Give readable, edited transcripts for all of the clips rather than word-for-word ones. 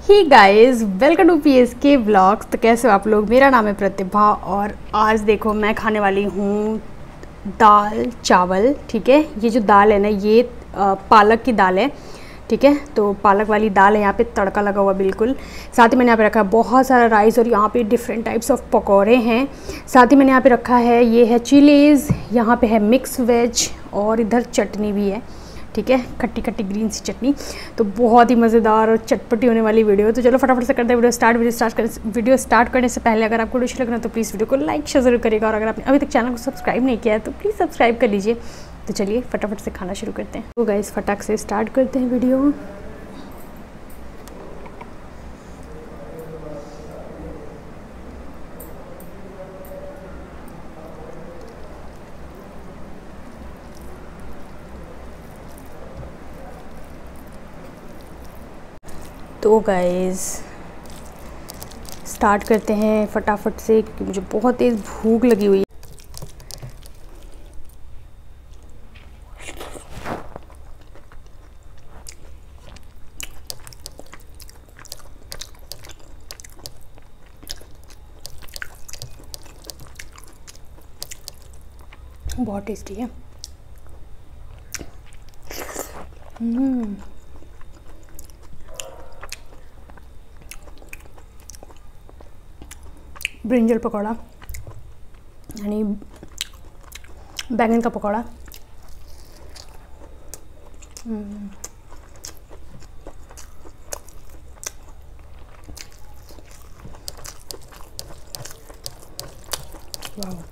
He guys, welcome to PSK vlogs. तो कैसे हो आप लोग। मेरा नाम है प्रतिभा और आज देखो मैं खाने वाली हूँ दाल चावल। ठीक है, ये जो दाल है ना ये पालक की दाल है। ठीक है, तो पालक वाली दाल है, यहाँ पे तड़का लगा हुआ बिल्कुल। साथ ही मैंने यहाँ पे रखा है बहुत सारा राइस और यहाँ पे डिफरेंट टाइप्स ऑफ पकौड़े हैं। साथ ही मैंने यहाँ पे रखा है ये है चिलीज़, यहाँ पे है मिक्स वेज और इधर चटनी भी है। ठीक है, खट्टी खट्टी ग्रीन सी चटनी। तो बहुत ही मज़ेदार और चटपटी होने वाली वीडियो। तो चलो फटाफट से करते हैं वीडियो स्टार्ट करने से पहले अगर आपको अच्छा लग रहा है तो प्लीज़ वीडियो को लाइक शेयर ज़रूर करिएगा, और अगर आपने अभी तक चैनल को सब्सक्राइब नहीं किया है तो प्लीज़ सब्सक्राइब कर लीजिए। तो चलिए फटाफट से खाना शुरू करते हैं। तो गाइस फटाक से स्टार्ट करते हैं वीडियो। तो गाइस स्टार्ट करते हैं फटाफट से क्योंकि मुझे बहुत तेज़ भूख लगी हुई है। बहुत टेस्टी है। ब्रिंजल पकौड़ा यानी बैंगन का पकौड़ा। वाह,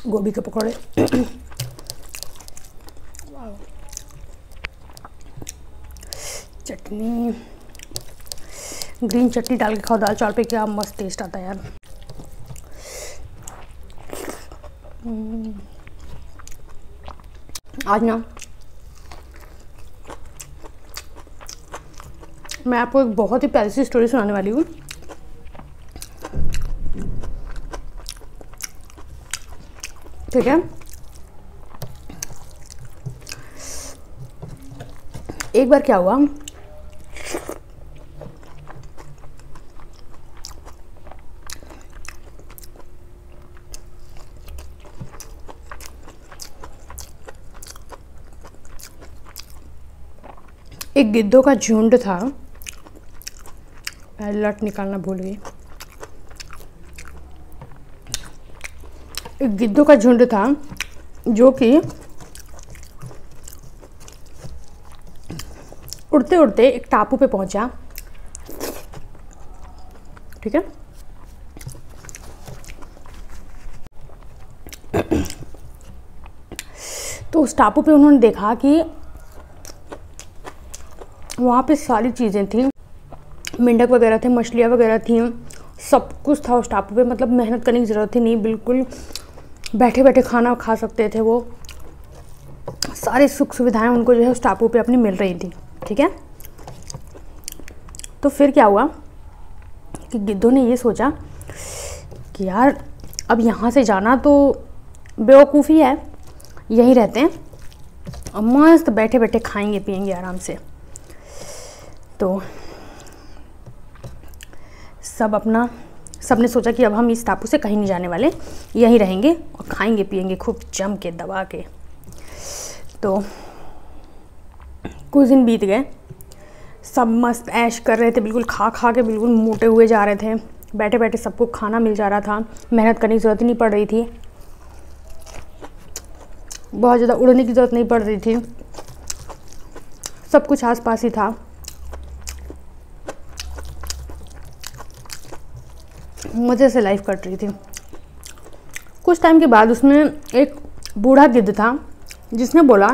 गोभी के पकौड़े। चटनी, ग्रीन चटनी डाल के खाओ दाल चावल पे, क्या मस्त टेस्ट आता है यार। आज ना मैं आपको एक बहुत ही प्यारी सी स्टोरी सुनाने वाली हूँ। ठीक है, एक बार क्या हुआ, एक गिद्धों का झुंड था। लट निकालना भूल गई। एक गिद्धों का झुंड था जो कि उड़ते उड़ते एक टापू पे पहुंचा। ठीक है, तो उस टापू पे उन्होंने देखा कि वहाँ पे सारी चीज़ें थी, मेंढक वगैरह थे, मछलियाँ वगैरह थी, सब कुछ था उस टापू पे। मतलब मेहनत करने की ज़रूरत ही नहीं, बिल्कुल बैठे बैठे खाना खा सकते थे वो। सारी सुख सुविधाएं उनको जो है उस टापू पे अपनी मिल रही थी। ठीक है, तो फिर क्या हुआ कि गिद्धों ने ये सोचा कि यार अब यहाँ से जाना तो बेवकूफ़ी है, यहीं रहते हैं और मस्त बैठे बैठे खाएंगे पिएंगे आराम से। तो सबने सोचा कि अब हम इस टापू से कहीं नहीं जाने वाले, यहीं रहेंगे और खाएंगे पिएंगे खूब जम के दबा के। तो कुछ दिन बीत गए, सब मस्त ऐश कर रहे थे, बिल्कुल खा खा के बिल्कुल मोटे हुए जा रहे थे। बैठे बैठे सबको खाना मिल जा रहा था, मेहनत करने की ज़रूरत ही नहीं पड़ रही थी, बहुत ज़्यादा उड़ने की ज़रूरत नहीं पड़ रही थी, सब कुछ आसपास ही था। मज़े से लाइफ कट रही थी। कुछ टाइम के बाद उसमें एक बूढ़ा गिद्ध था जिसने बोला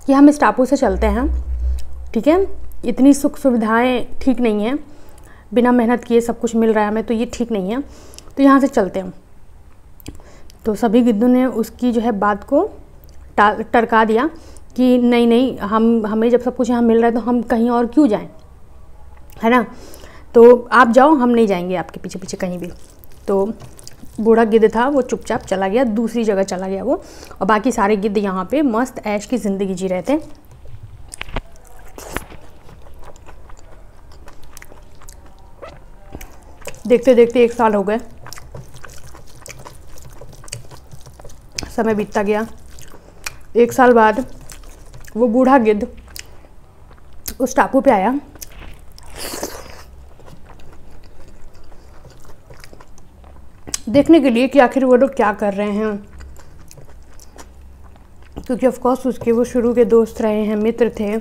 कि हम इस टापू से चलते हैं, ठीक है, इतनी सुख सुविधाएं ठीक नहीं हैं, बिना मेहनत किए सब कुछ मिल रहा है हमें, तो ये ठीक नहीं है, तो यहाँ से चलते हैं। तो सभी गिद्धों ने उसकी जो है बात को टरका दिया कि नहीं नहीं, हमें जब सब कुछ यहाँ मिल रहा है तो हम कहीं और क्यों जाएं, है ना, तो आप जाओ, हम नहीं जाएंगे आपके पीछे पीछे कहीं भी। तो बूढ़ा गिद्ध था वो चुपचाप चला गया, दूसरी जगह चला गया वो, और बाकी सारे गिद्ध यहाँ पे मस्त ऐश की ज़िंदगी जी रहे थे। देखते देखते 1 साल हो गए, समय बीतता गया। 1 साल बाद वो बूढ़ा गिद्ध उस टापू पे आया, देखने के लिए कि आखिर वो लोग क्या कर रहे हैं, क्योंकि ऑफ कोर्स उसके वो शुरू के दोस्त रहे हैं, मित्र थे,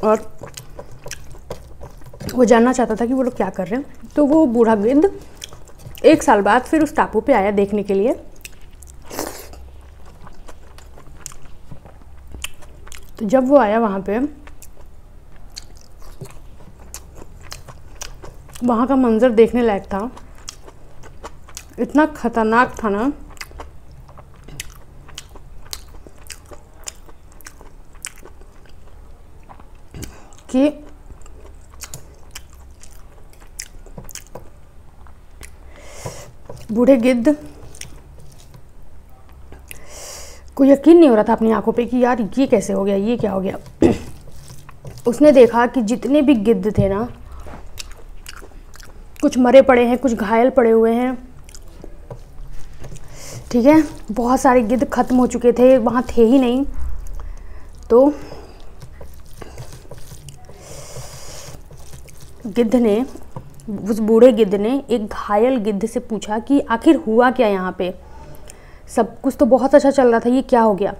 और वो जानना चाहता था कि वो लोग क्या कर रहे हैं। तो वो बूढ़ा गिद्ध 1 साल बाद फिर उस टापू पे आया देखने के लिए। तो जब वो आया वहाँ पे, वहाँ का मंजर देखने लायक था, इतना खतरनाक था ना कि बूढ़े गिद्ध को यकीन नहीं हो रहा था अपनी आंखों पे कि यार ये कैसे हो गया, ये क्या हो गया। उसने देखा कि जितने भी गिद्ध थे ना, कुछ मरे पड़े हैं, कुछ घायल पड़े हुए हैं, ठीक है, बहुत सारे गिद्ध खत्म हो चुके थे, वहाँ थे ही नहीं। तो गिद्ध ने, उस बूढ़े गिद्ध ने एक घायल गिद्ध से पूछा कि आखिर हुआ क्या यहाँ पे, सब कुछ तो बहुत अच्छा चल रहा था, ये क्या हो गया।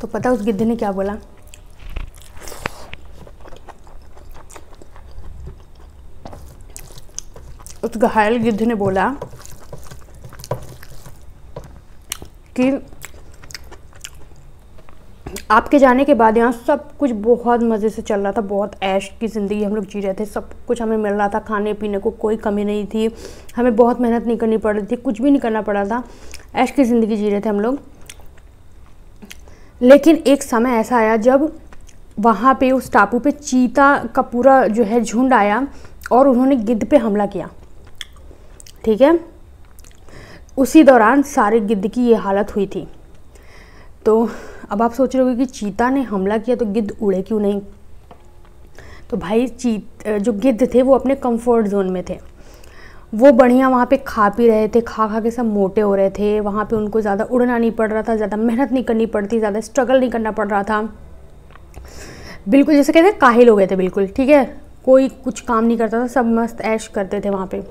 तो पता उस गिद्ध ने क्या बोला, उस घायल गिद्ध ने बोला कि आपके जाने के बाद यहाँ सब कुछ बहुत मज़े से चल रहा था, बहुत ऐश की ज़िंदगी हम लोग जी रहे थे, सब कुछ हमें मिल रहा था, खाने पीने को कोई कमी नहीं थी, हमें बहुत मेहनत नहीं करनी पड़ रही थी, कुछ भी नहीं करना पड़ा था, ऐश की ज़िंदगी जी रहे थे हम लोग। लेकिन एक समय ऐसा आया जब वहाँ पे उस टापू पे चीता का पूरा जो है झुंड आया और उन्होंने गिद्ध पे हमला किया, ठीक है। उसी दौरान सारे गिद्ध की ये हालत हुई थी। तो अब आप सोच रहे होंगे कि चीता ने हमला किया तो गिद्ध उड़े क्यों नहीं। तो भाई जो गिद्ध थे वो अपने कंफर्ट जोन में थे, वो बढ़िया वहाँ पे खा पी रहे थे, खा खा के सब मोटे हो रहे थे, वहाँ पे उनको ज़्यादा उड़ना नहीं पड़ रहा था, ज़्यादा मेहनत नहीं करनी पड़ती, ज़्यादा स्ट्रगल नहीं करना पड़ रहा था, बिल्कुल जैसे कहते हैं काहिल हो गए थे बिल्कुल, ठीक है, कोई कुछ काम नहीं करता था, सब मस्त ऐश करते थे वहाँ पे।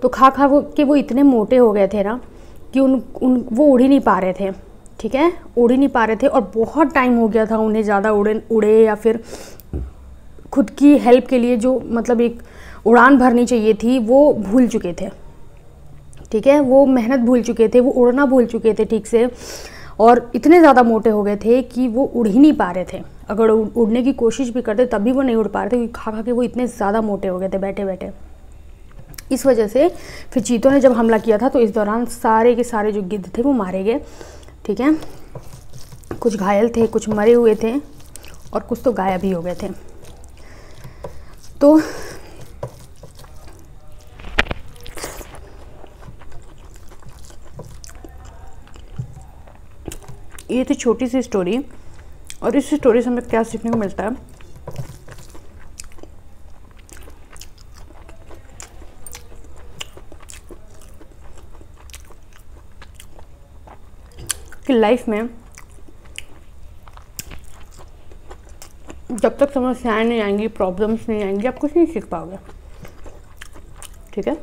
तो खा खा वो इतने मोटे हो गए थे ना कि वो उड़ ही नहीं पा रहे थे, ठीक है, उड़ ही नहीं पा रहे थे, और बहुत टाइम हो गया था उन्हें ज़्यादा उड़े या फिर खुद की हेल्प के लिए जो मतलब एक उड़ान भरनी चाहिए थी वो भूल चुके थे, ठीक है, वो मेहनत भूल चुके थे, वो उड़ना भूल चुके थे ठीक से, और इतने ज़्यादा मोटे हो गए थे कि वो उड़ ही नहीं पा रहे थे। अगर उड़ने की कोशिश भी करते तब भी वो नहीं उड़ पा रहे थे, क्योंकि खा खा के वो इतने ज़्यादा मोटे हो गए थे बैठे बैठे। इस वजह से फिर चीतों ने जब हमला किया था तो इस दौरान सारे के सारे जो गिद्ध थे वो मारे गए, ठीक है, कुछ घायल थे, कुछ मरे हुए थे, और कुछ तो गायब ही हो गए थे। तो ये थी छोटी सी स्टोरी, और इस स्टोरी से हमें क्या सीखने को मिलता है कि लाइफ में जब तक समस्याएं नहीं आएंगी, प्रॉब्लम्स नहीं आएंगी, आप कुछ नहीं सीख पाओगे, ठीक है।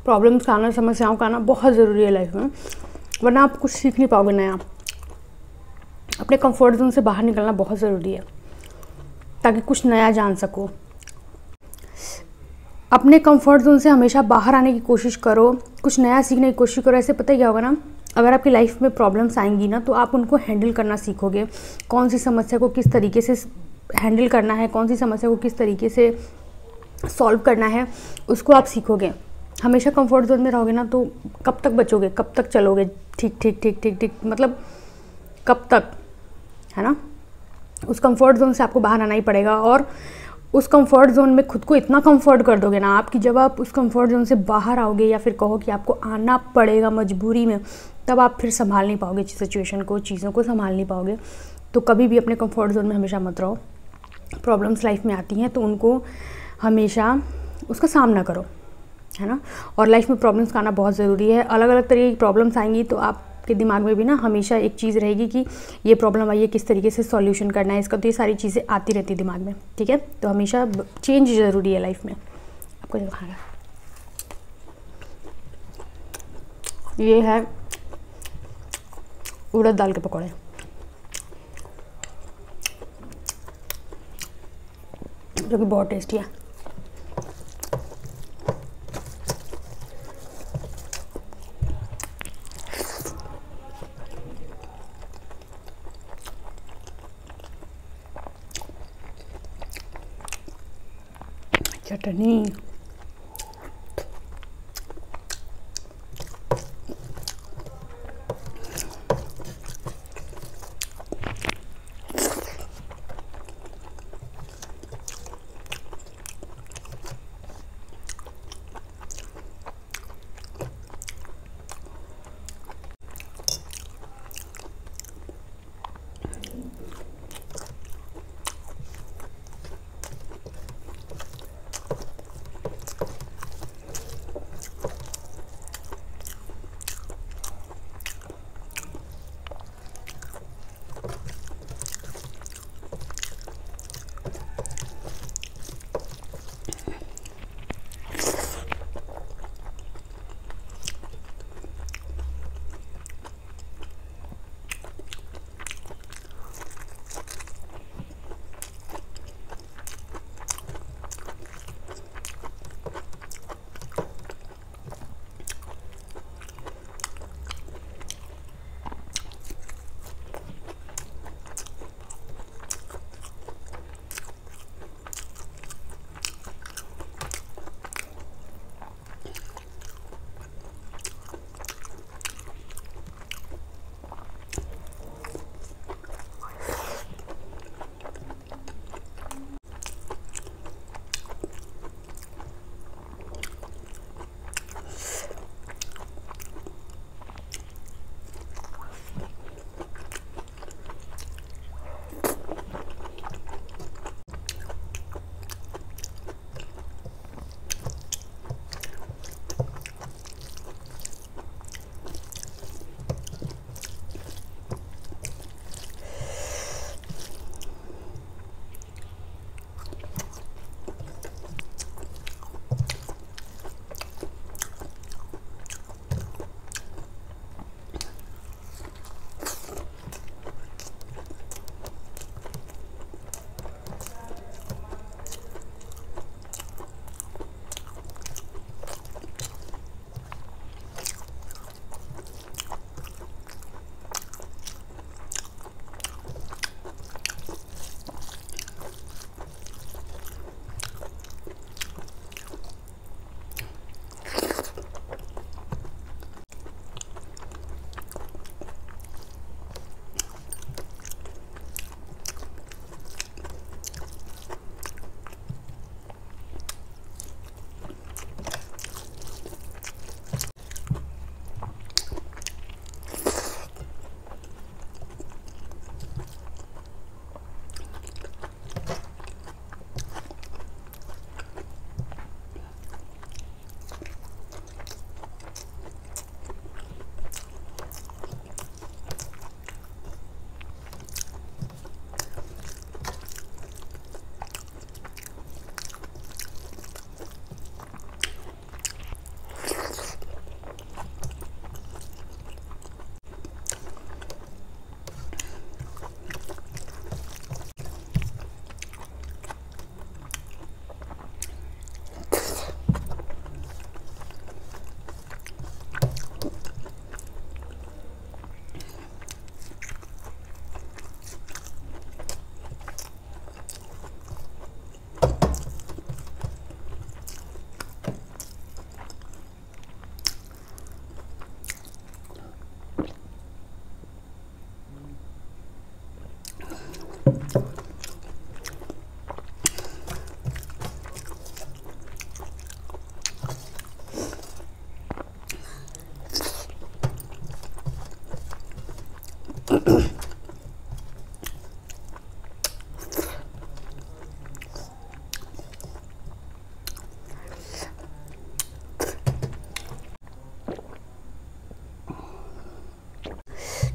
प्रॉब्लम्स का आना, समस्याओं का आना बहुत ज़रूरी है लाइफ में, वरना आप कुछ सीख नहीं पाओगे नया। अपने कंफर्ट जोन से बाहर निकलना बहुत ज़रूरी है ताकि कुछ नया जान सको। अपने कंफर्ट जोन से हमेशा बाहर आने की कोशिश करो, कुछ नया सीखने की कोशिश करो। ऐसे पता है क्या होगा ना, अगर आपकी लाइफ में प्रॉब्लम्स आएंगी ना तो आप उनको हैंडल करना सीखोगे, कौन सी समस्या को किस तरीके से हैंडल करना है, कौन सी समस्या को किस तरीके से सॉल्व करना है, उसको आप सीखोगे। हमेशा कंफर्ट जोन में रहोगे ना तो कब तक बचोगे, कब तक चलोगे ठीक ठीक ठीक ठीक ठीक, मतलब कब तक, है ना। उस कंफर्ट जोन से आपको बाहर आना ही पड़ेगा। और उस कंफर्ट जोन में खुद को इतना कंफर्ट कर दोगे ना आप कि जब आप उस कंफर्ट जोन से बाहर आओगे या फिर कहो कि आपको आना पड़ेगा मजबूरी में, तब आप फिर संभाल नहीं पाओगे सिचुएशन को, चीज़ों को संभाल नहीं पाओगे। तो कभी भी अपने कंफर्ट जोन में हमेशा मत रहो। प्रॉब्लम्स लाइफ में आती हैं तो उनको हमेशा उसका सामना करो, है ना। और लाइफ में प्रॉब्लम्स का आना बहुत ज़रूरी है। अलग अलग तरीके की प्रॉब्लम्स आएंगी तो आपके दिमाग में भी ना हमेशा एक चीज़ रहेगी कि ये प्रॉब्लम आई है, किस तरीके से सॉल्यूशन करना है इसका। तो ये सारी चीज़ें आती रहती है दिमाग में, ठीक है। तो हमेशा चेंज ज़रूरी है लाइफ में। आपको जो खाना, ये है उड़द दाल के पकौड़े, जो कि बहुत टेस्टी है। चटनी,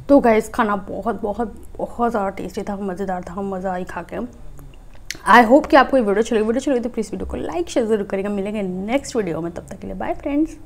तो गाइस खाना बहुत बहुत बहुत ज़्यादा टेस्टी था, मज़ेदार था, मज़ा आई खा के। आई होप कि आपको ये वीडियो अच्छी लगी तो प्लीज़ वीडियो को लाइक शेयर जरूर करेगा। मिलेंगे नेक्स्ट वीडियो में, तब तक के लिए बाय फ्रेंड्स।